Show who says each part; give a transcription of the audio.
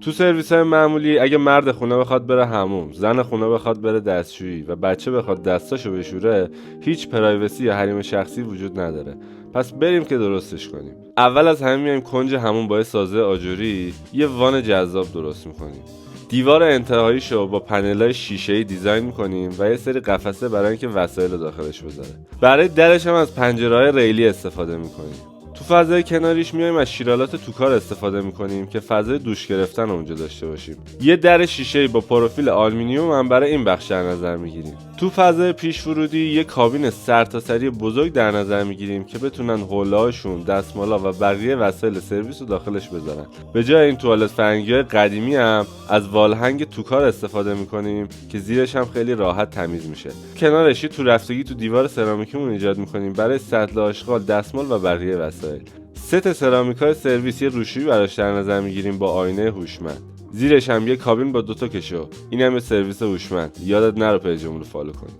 Speaker 1: تو سرویس‌های معمولی اگه مرد خونه بخواد بره حموم، زن خونه بخواد بره دستشویی و بچه بخواد دستاشو بشوره، هیچ پرایوسی یا حریم شخصی وجود نداره. پس بریم که درستش کنیم. اول از همه میایم کنج همون با سازه آجوری یه وان جذاب درست می‌کنیم. دیوار انتهاییشو با پنل‌های شیشه‌ای دیزاین می‌کنیم و یه سری قفسه برای اینکه وسایل داخلش بذاره. برای درش هم از پنجره‌های ریلی استفاده می‌کنیم. تو فضای کناریش میایم از شیرالات توکار استفاده میکنیم که فضای دوش گرفتن اونجا داشته باشیم. یه در شیشه‌ای با پروفیل آلومینیوم هم برای این بخش در نظر میگیریم. تو فضای پیش ورودی یه کابین سرتاسری بزرگ در نظر میگیریم که بتونن حوله‌هاشون، دستمالا و بقیه وسایل سرویس رو داخلش بذارن. به جای این توالت فرنگی‌های قدیمی هم از والهنگ توکار استفاده میکنیم که زیرش هم خیلی راحت تمیز میشه. کنارش تو رفتگی تو دیوار سرامیکیمون ایجاد میکنیم برای سطل آشغال، دستمال و بقیه وسایل. ست سرامیکای سرویس یه روشویی براش در نظر میگیریم با آینه هوشمند. زیرش هم یه کابین با 2 تا کشو. اینم یه سرویس هوشمند. یادت نره پیجمون رو فالو کنی.